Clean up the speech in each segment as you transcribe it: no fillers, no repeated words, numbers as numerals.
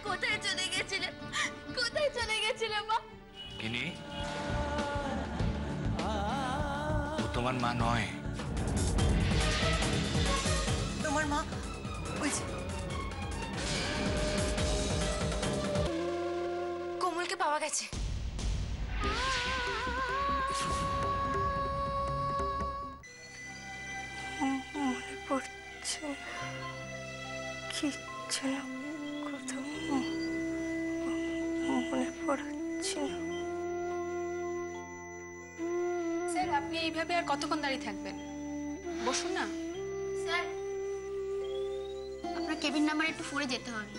কোথায় চলে গেছিলে? কোথায় চলে গেছিলে মা? কিনি ও তোমার মা নয়। তোমার মা ওই কোমলকে পাওয়া গেছে। মনে পড়ছে কি যেন কোথাও মনে পড়ছে না। স্যার আপনি এইভাবে আর কতক্ষণ দাঁড়িয়ে থাকবেন? বসুন না। স্যার আপনার কেবিন নাম্বার একটু ফোরে যেতে হবে।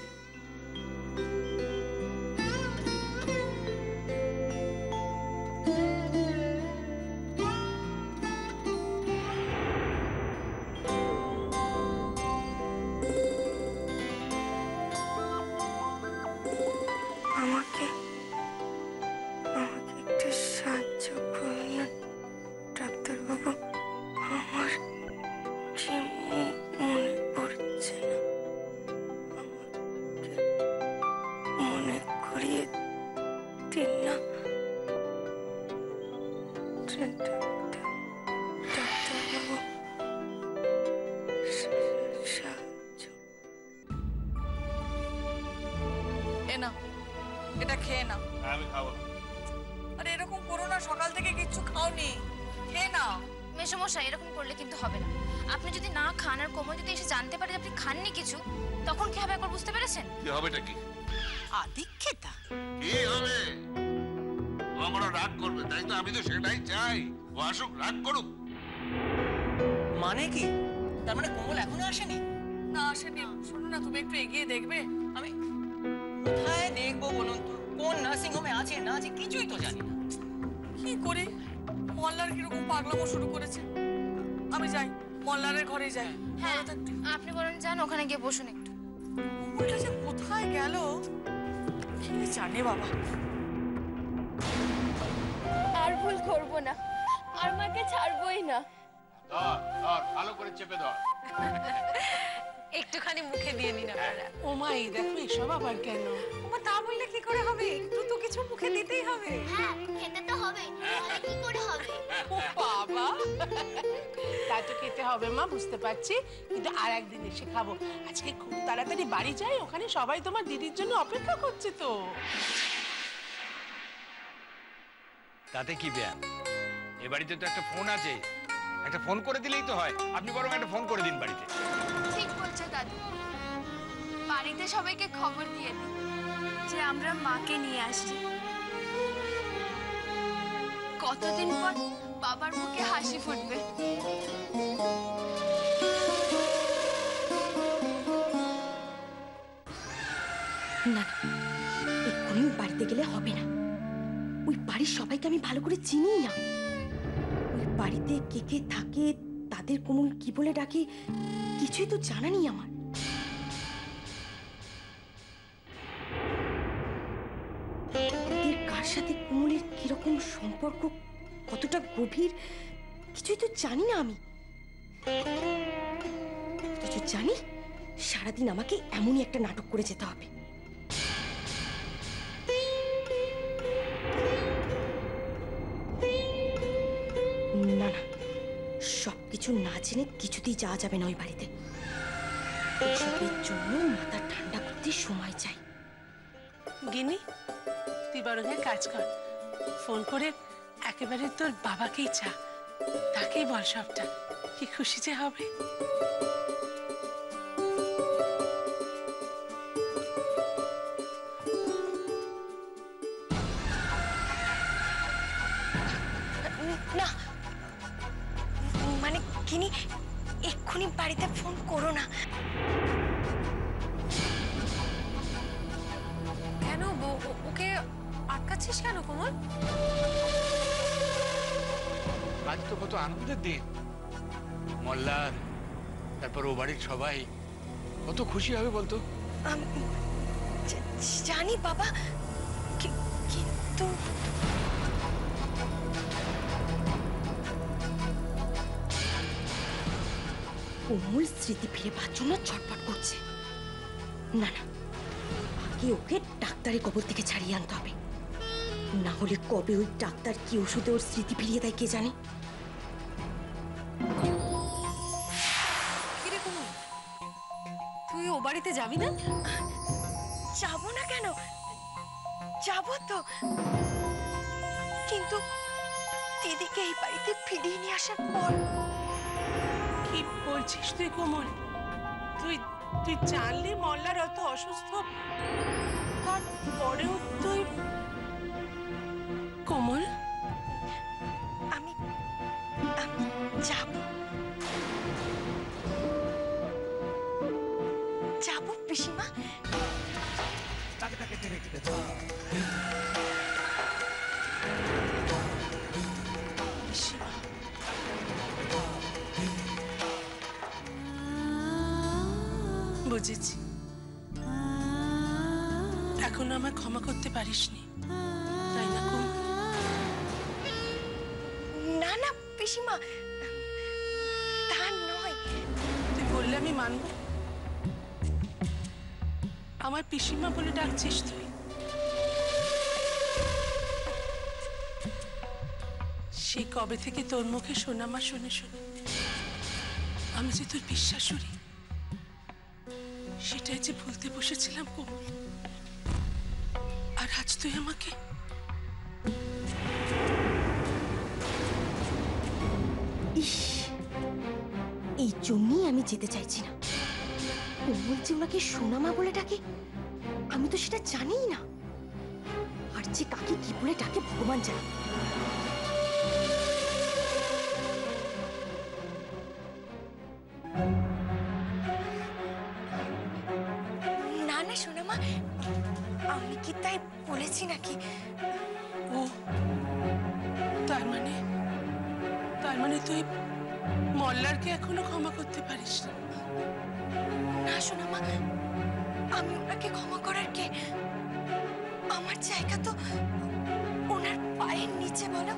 আমাকে একটু সাহায্য করুন না ডাক্তারবাবু। আমার কি মনে পড়ছে না। আমাকে মনে করিয়ে দিন না ডাক্তারবাবু। সাহায্য। এ নাও, এটা খেয়ে নাও। আমি খাবো। আরে এরকম করো না, সকাল থেকে কিচ্ছু খাওনি, খেয়ে নাও। মেসোমশাই এরকম করলে কিন্তু হবে না। আপনি যদি না খান আর কোমল যদি এসে জানতে পারে যে আপনি খাননি কিছু, তখন কি হবে একবার বুঝতে পেরেছেন? কি হবেটা কি? আদিক্ষেতা কি হবে? ও আমারও রাগ করবে, তাই তো আমি তো সেটাই চাই। ও আসুক, রাগ করুক। মানে কি? তার মানে কোমল এখনো আসেনি? না আসেনি। শোনো না, তুমি একটু এগিয়ে দেখবে। আমি কোথায় দেখবো বলুন তো? কোন নার্সিং হোমে আছে না আছে কিছুই তো জানি না। কি করি? মল্লার কিরকম পাগলামো শুরু করেছে। আমি যাই, মল্লারের ঘরে যাই। হ্যাঁ আপনি বরং যান, ওখানে গিয়ে বসুন একটু। কোমলটা যে কোথায় গেল কি জানে বাবা। আর ভুল করব না, আর মাকে ছাড়বই না। ধর ধর, ভালো করে চেপে ধর। একটুখানি মুখে দিয়ে নিন আপনারা। ও মা, এই দেখো এসব আবার কেন? ওমা তা বললে কি করে হবে? একটু তো কিছু মুখে দিতেই হবে। হ্যাঁ খেতে তো হবে, তাহলে কি করে হবে? ও বাবা, তা তো খেতে হবে মা, বুঝতে পারছি, কিন্তু আর একদিন এসে খাবো। আজকে খুব তাড়াতাড়ি বাড়ি যাই, ওখানে সবাই তোমার দিদির জন্য অপেক্ষা করছে তো। তাতে কি ব্যাপার? এ বাড়িতে তো একটা ফোন আছে, একটা ফোন করে দিলেই তো হয়। আপনি বরং একটা ফোন করে দিন বাড়িতে। ঠিক বলছো দাদু, বাড়িতে সবাইকে খবর দিয়ে দিই যে আমরা মাকে নিয়ে আসছি। কতদিন পর বাবার মুখে হাসি ফুটবে। না, এক্ষুনি বাড়িতে গেলে হবে না। ওই বাড়ির সবাইকে আমি ভালো করে চিনি না। ওই বাড়িতে কে কে থাকে, তাদের কোমল কি বলে ডাকে, কিছুই তো জানা নেই আমার। ওদের কার সাথে কোমলের কিরকম সম্পর্ক, কতটা গভীর, কিছুই তো জানি না আমি। অথচ জানি সারাদিন আমাকে এমনই একটা নাটক করে যেতে হবে। না না, সবকিছু না জেনে কিছুতেই যাওয়া যাবে না ওই বাড়িতে। এসবের জন্য মাথা ঠান্ডা করতে সময় চাই। গিনি, তুই বরং এক কাজ কর, ফোন করে একেবারে তোর বাবাকেই চা, তাকেই বল সবটা। কি খুশি যে হবে। না মানে গিনি, এক্ষুনি বাড়িতে ফোন করো না। কেন ওকে আটকাচ্ছিস কেন কোমল? আজ তো কত আনন্দের দিন। মল্লার, তারপর ও বাড়ির সবাই কত খুশি হবে বলতো। জানি বাবা, কিন্তু কোমল স্মৃতি ফিরে পাওয়ার জন্য ছটফট করছে। না না, আগে ওকে ডাক্তারের কবর থেকে ছাড়িয়ে আনতে হবে, না হলে কবে ওই ডাক্তার কি ওষুধে ওর স্মৃতি ফিরিয়ে দেয় কে জানে। কিরকম তুই ও বাড়িতে যাবি না? যাবো না কেন, যাবো তো, কিন্তু দিদিকে এই বাড়িতে ফিরিয়ে নিয়ে আসার পর। কি বলছিস তুই কোমল? তুই তুই জানলি মল্লার অত অসুস্থ, তারপরেও তুই? কোমল, আমি আমি যাবো, যাবো পিসিমা। বুঝেছি, এখনো আমায় ক্ষমা করতে পারিসনি, তাই না কোমল? না না পিসিমা, তা নয়। তুই বললে আমি মানব? আমার পিসিমা বলে ডাকছিস তুই? সেই কবে থেকে তোর মুখে সোনামা শুনে শুনে আমি যে তোর বিশ্বাসুরি, সেটাই যে ভুলতে বসেছিলাম কোমল। আর আজ তুই আমাকে ইস, এই জন্যই আমি যেতে চাইছি না। কোমল যে ওনাকে সোনামা বলে ডাকে আমি তো সেটা জানিই না, আর যে কাকে কি বলে ডাকে ভগবান জানে। না না সোনামা, আমি কি তাই বলেছি নাকি? ও, তার মানে তুই মল্লারকে এখনো ক্ষমা করতে পারিস না? না সোনামা, আমি ওনাকে ক্ষমা করার কে? আমার জায়গা তো ওনার পায়ের নিচে, বলো।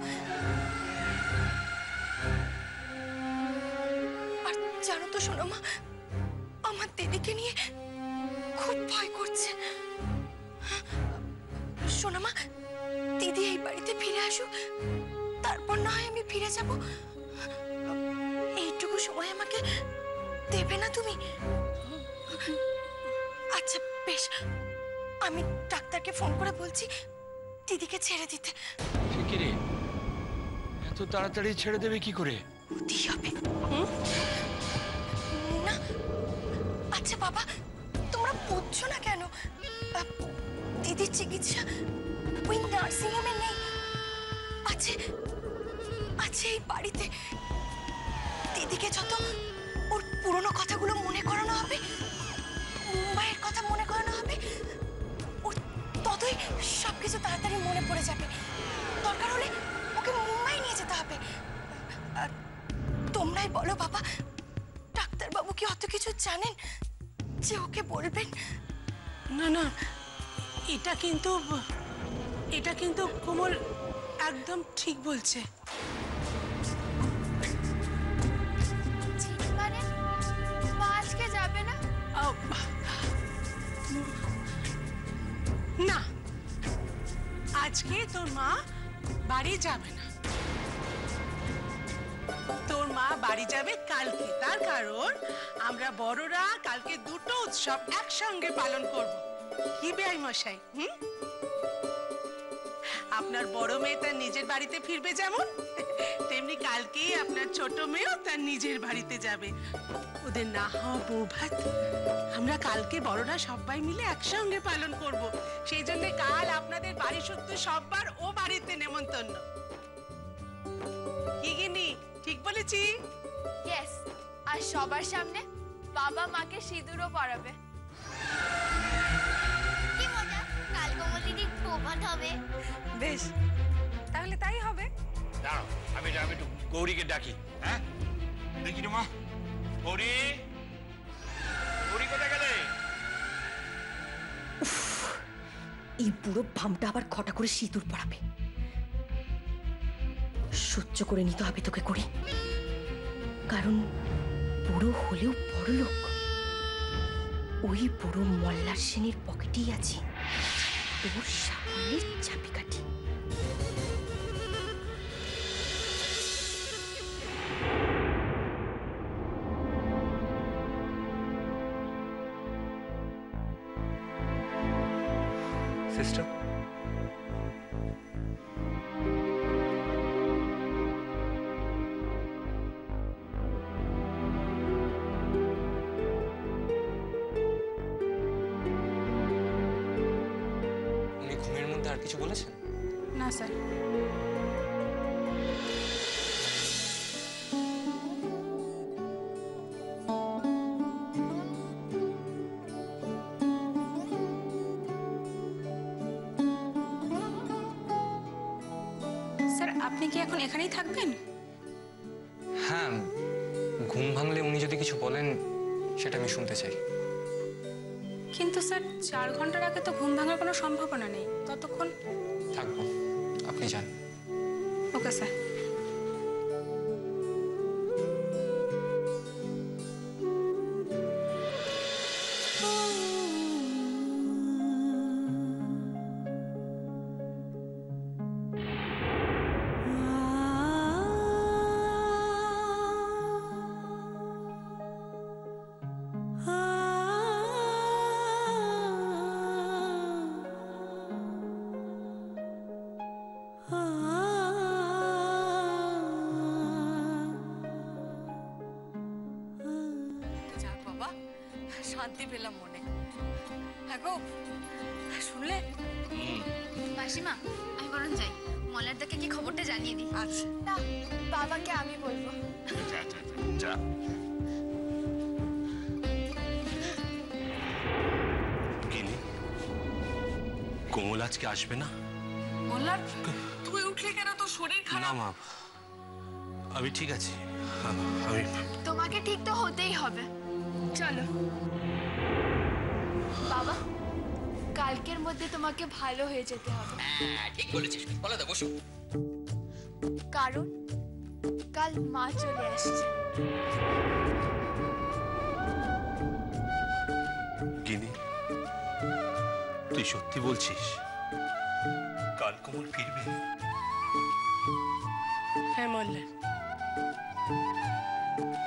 আর জানো তো সোনামা, আমার দিদিকে নিয়ে খুব ভয় করছে। সোনামা, দিদি এই বাড়িতে ফিরে আসুক, তারপর না হয় আমি ফিরে যাব। এইটুকু সময় আমাকে দেবে না তুমি? আচ্ছা বেশ, আমি ডাক্তারকে ফোন করে বলছি দিদিকে ছেড়ে দিতে। সে কি রে, এত তাড়াতাড়ি ছেড়ে দেবে কি করে? হতেই হবে। না, আচ্ছা বাবা, তোমরা বুঝছো না কেন? দিদির চিকিৎসা ওই নার্সিং হোমে নেই, আছে আছে এই বাড়িতে। দিদিকে যত ওর পুরনো কথাগুলো মনে করানো হবে, মুম্বাইয়ের কথা মনে করানো হবে, ওর ততই সবকিছু তাড়াতাড়ি মনে পড়ে যাবে। দরকার হলে ওকে মুম্বাই নিয়ে যেতে হবে। তোমরাই বলো বাবা, ডাক্তারবাবু কি অত কিছু জানেন যে ওকে বলবেন? না না, এটা কিন্তু কোমল একদম ঠিক বলছে। মানে মা আজকে যাবে না? না, আজকে তোর মা বাড়ি যাবে না। তোর মা বাড়ি যাবে কালকে, তার কারণ আমরা বড়রা কালকে দুটো উৎসব একসঙ্গে পালন করব। কি বেআই মশাই, আপনার বড় মেয়ে তার নিজের বাড়িতে ফিরবে যেমন, তেমনি কালকেই আপনার ছোট মেয়েও তার নিজের বাড়িতে যাবে। ওদের না হওয়া বউ ভাত আমরা কালকে বড়রা সবাই মিলে একসঙ্গে পালন করব। সেই জন্য কাল আপনাদের বাড়ি সত্য সববার ও বাড়িতে নেমন্তন্ন। কি গিনি, ঠিক বলেছি? ইয়েস, আর সবার সামনে বাবা মাকে সিঁদুরও পরাবে। কি মজা, কাল কোমল দিদির প্রভাত হবে। বেশ, তাহলে তাই হবে। দাঁড়াও, আমি একটু গৌরীকে ডাকি। হ্যাঁ দেখি মা, গৌরী, গৌরী কোথায় গেলে? এই বুড়ো ভামটা আবার ঘটা করে সিঁদুর পড়াবে। সহ্য করে নিতে হবে তোকে করি, কারণ বুড়ো হলেও বড় লোক। ওই বুড়ো মল্লার সেনের পকেটেই আছে তোর সাফল্যের চাবিকাঠি। সিস্টার, উনি ঘুমের মধ্যে আর কিছু বলেছেন? না স্যার। স্যার আপনি কি এখন এখানেই থাকবেন? হ্যাঁ, ঘুম ভাঙলে উনি যদি কিছু বলেন সেটা আমি শুনতে চাই। কিন্তু স্যার 4 ঘন্টার আগে তো ঘুম ভাঙার কোনো সম্ভাবনা নেই, ততক্ষণ থাকবো, আপনি যান। Okay sir. যাক বাবা, শান্তি পেলাম মনে। হ্যাঁ গো, শুনলে? মাসিমা, আমি বরং যাই, মলারদাকে কি খবরটা জানিয়ে দিই। আচ্ছা। না, বাবাকে আমি বলবো। যা। গিনি, কোমল আজকে আসবে না? মল্লার, তুই উঠলে কেন? তোর শরীর না খারাপ। মা, আমি ঠিক আছি। আমি তোমাকে ঠিক তো হতেই হবে। চলো বাবা, কালকের মধ্যে তোমাকে ভালো হয়ে যেতে হবে। হ্যাঁ ঠিক বলেছিস, বলো তো, বসো। কারণ কাল মা চলে আসছে। গিনি, তুই সত্যি বলছিস? কাল কোমল ফিরবে? হ্যাঁ মল্লার,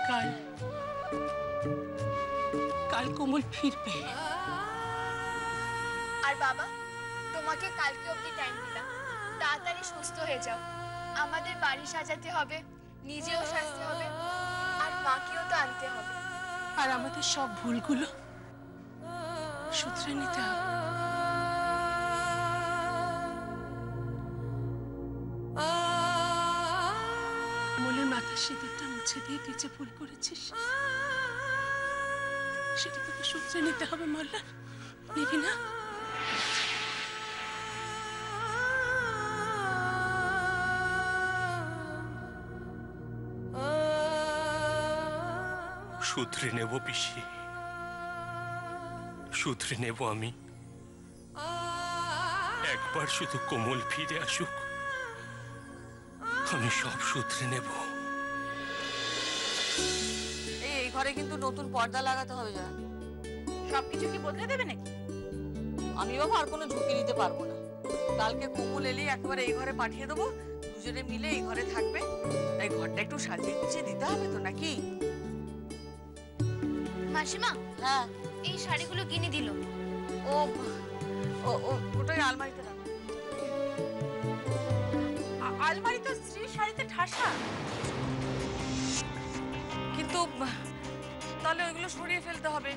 কাল কাল কোমল ফিরবে। আর বাবা, তোমাকে কালকে অবধি টাইম দিলাম, তাড়াতাড়ি সুস্থ হয়ে যাও। আমাদের বাড়ি সাজাতে হবে, নিজেও সাজতে হবে, আর মাকেও তো আনতে হবে। আর আমাদের সব ভুলগুলো শুধরে নিতে হবে। কোমলের মাথার সিঁদুরটা মুছে দিয়ে তুই যে ভুল করেছিস সেটা তোকে শুধরে নিতে হবে মল্লার, নিবি না? শুধরে নেব পিসি, শুধরে নেব আমি। একবার শুধু কোমল ফিরে আসুক, আমি সব শুধরে নেব। এই ঘরে কিন্তু নতুন পর্দা লাগাতে হবে। যা, সবকিছু কি বদলে দেবে নাকি? আমি বাবা আর কোনো ঝুঁকি নিতে পারবো না। কালকে কোমল এলেই একেবারে এই ঘরে পাঠিয়ে দেবো, দুজনে মিলে এই ঘরে থাকবে। এই ঘরটা একটু সাজিয়ে গুছিয়ে দিতে হবে তো নাকি? মাসিমা, হ্যাঁ, এই শাড়িগুলো কিনে দিল। ও ওটাই আলমারিতে রাখ। আলমারি তো স্ত্রীর শাড়িতে ঠাসা, কিন্তু তাহলে ওইগুলো সরিয়ে ফেলতে হবে।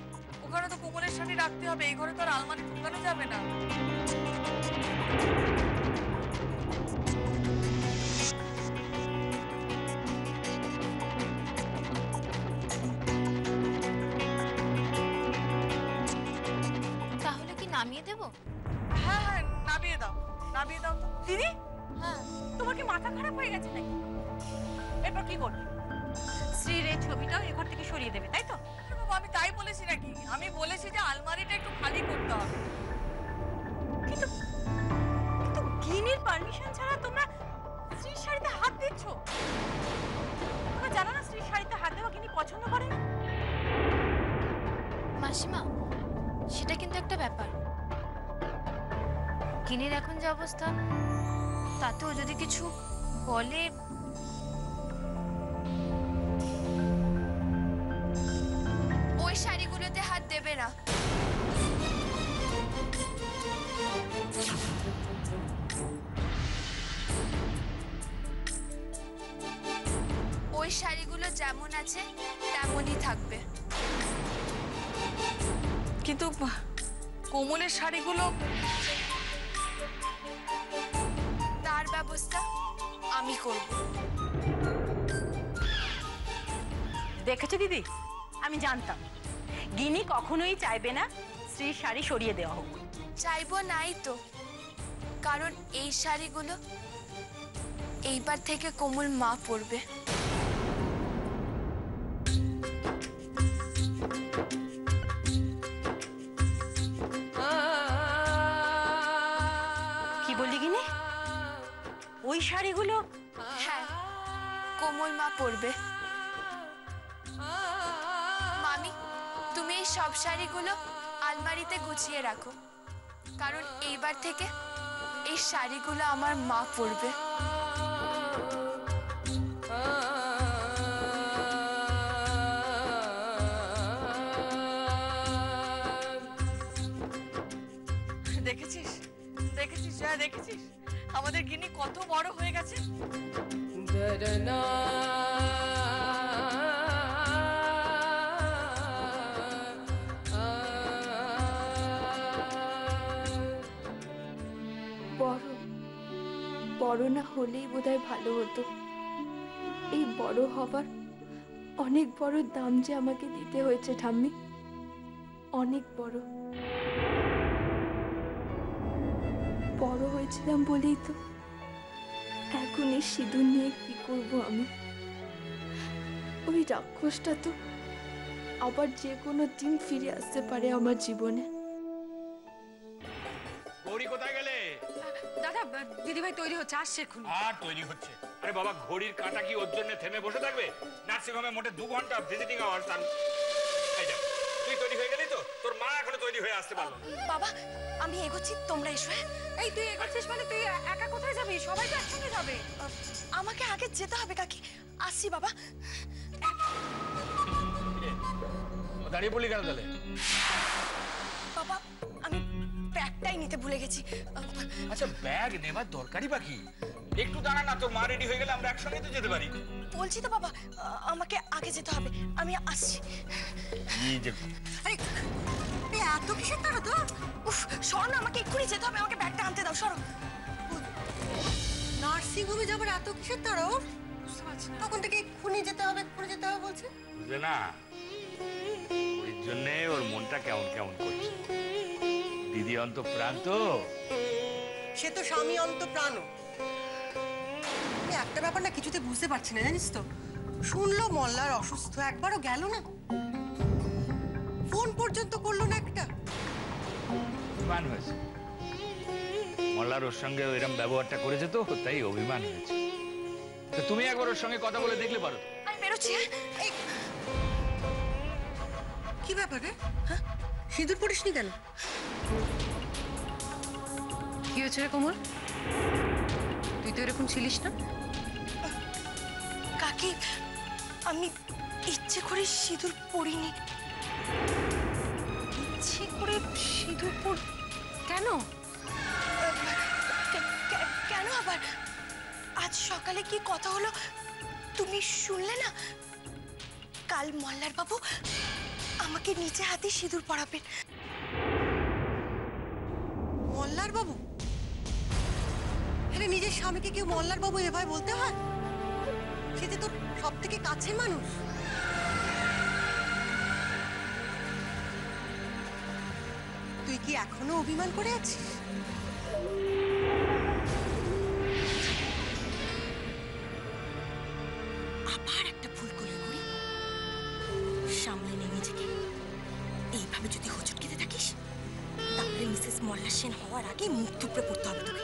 ওখানে তো কোমলের শাড়ি রাখতে হবে, এই ঘরে তো আর আলমারি ঢুকানো যাবে না। তাহলে কি নামিয়ে দেব? হ্যাঁ হ্যাঁ, নামিয়ে দাও, নামিয়ে দাও তো। দিদি, হ্যাঁ, তোমার কি মাথা খারাপ হয়ে গেছে নাকি? এরপর কি করবে? শ্রীর এই ছবিটাও এ ঘর থেকে সরিয়ে দেবে, তাই তো? আমি তাই বলেছি নাকি? আমি বলেছি যে আলমারিটা একটু খালি করতে হবে। কিন্তু কিন্তু গিনির পারমিশন ছাড়া তোমরা শ্রীর শাড়িতে হাত দিচ্ছ? তোমরা জানো না শ্রীর শাড়িতে হাত দেওয়া গিনি পছন্দ করে না? মাসিমা, সেটা কিন্তু একটা ব্যাপার। গিনির এখন যে অবস্থা, তাতেও যদি কিছু বলে। ওই শাড়িগুলোতে হাত দেবে না। ওই শাড়িগুলো যেমন আছে তেমনই থাকবে। কিন্তু কোমলের শাড়িগুলো তার ব্যবস্থা আমি করব। দেখেছো দিদি, আমি জানতাম গিনি কখনোই চাইবে না স্ত্রীর শাড়ি সরিয়ে দেওয়া হোক। চাইবো নাই তো, কারণ এই শাড়িগুলো এইবার থেকে কোমল মা পরবে। কি বললি গিনি? ওই শাড়িগুলো? হ্যাঁ, কোমল মা পরবে। মামি, তুমি এই সব শাড়িগুলো আলমারিতে গুছিয়ে রাখো, কারণ এইবার থেকে এই শাড়িগুলো আমার মা পরবে। দেখেছিস দেখেছিস জয়া, দেখেছিস আমাদের গিনি কত বড় হয়ে গেছে। বড় না হলেই বোধহয় ভালো হতো। এই বড় হবার অনেক বড় দাম যে আমাকে দিতে হয়েছে ঠাম্মি, অনেক বড়। বড় হয়েছিলাম বলেই তো এখন এই সিঁদুর নিয়ে কি করব আমি। ওই রাক্ষসটা তো আবার যে কোনো দিন ফিরে আসতে পারে আমার জীবনে। গৌরী কোথায় গেলে? দাদা, দিদিভাই তৈরি হচ্ছে, আসছে এখন। আর তৈরি হচ্ছে? আরে বাবা, ঘড়ির কাঁটা কি ওর জন্য থেমে বসে থাকবে? নার্সিং হোমে মোটে 2 ঘন্টা ভিজিটিং আওয়ার্স। এই দেখ, তুই তৈরি হয়ে গেলি তো? তোর মা এখনো তৈরি হয়ে আসতে পারলো না। বাবা, আমি এগোচ্ছি, তোমরা এসো। এই তুই এগোচ্ছিস মানে তুই একা কোথায় যাবি? সবাই তো একসঙ্গে যাবে। আমাকে আগে যেতে হবে কাকি। আসছি বাবা। দাঁড়িয়ে পড়লি কেন তাহলে? বাবা, আমি ব্যাগটাই নিতে ভুলে গেছি। আচ্ছা, ব্যাগ নেবার দরকারই বাকি? একটু দাঁড়া না, তোর মা রেডি হয়ে গেলে আমরা একসঙ্গে তো যেতে পারি। বলছি তো বাবা, আমাকে আগে যেতে হবে, আমি আসছি। এত কিসের তাড়া তো? উফ, সরো না, আমাকে এক্ষুনি যেতে হবে, আমাকে ব্যাগটা আনতে দাও, সরো। নার্সিং হোমে যাবার এত কিসের তাড়া? তখন থেকে এক্ষুনি যেতে হবে, এক্ষুনি যেতে হবে বলছে। বুঝলে না, ওই জন্য ওর মনটা কেমন কেমন করছে। দিদি অন্তঃপ্রাণ তো। সে তো স্বামী অন্তঃপ্রাণ। একটা ব্যাপার না কিছুতে বুঝতে পারছি না, জানিস তো? শুনলো মল্লার অসুস্থ, একবারও গেল না, ফোন পর্যন্ত করলো না একটা। অভিমান হয়েছে, মল্লার ওর সঙ্গে ওইরকম ব্যবহারটা করেছে তো, তাই অভিমান হয়েছে। তো তুমি একবার ওর সঙ্গে কথা বলে দেখলে পারো। আমি বেরোচ্ছি। কি ব্যাপার রে? হ্যাঁ, সিঁদুর পড়িসনি কেন? কি হয়েছে রে কোমল? তুই তো এরকম ছিলিস না। কাকি, আমি ইচ্ছে করে সিঁদুর পরিনি। ইচ্ছে করে সিঁদুর পর? কেন? কেন আবার? আজ সকালে কি কথা হলো তুমি শুনলে না? কাল মল্লার বাবু আমাকে নিচে হাতে সিঁদুর পরাবেন। মল্লার বাবু? আরে নিজের স্বামীকে কেউ মল্লার বাবু এভাবে বলতে হয়? সে যে তোর সব থেকে কাছের মানুষ। তুই কি এখনো অভিমান করে আছিস? আবার একটা ভুল করলি করি, সামলে নে নিজেকে। এইভাবে যদি হোঁচট খেতে থাকিস তাহলে মিসেস মল্লা সেন হওয়ার আগে মুখ থুবড়ে পড়তে হবে তোকে।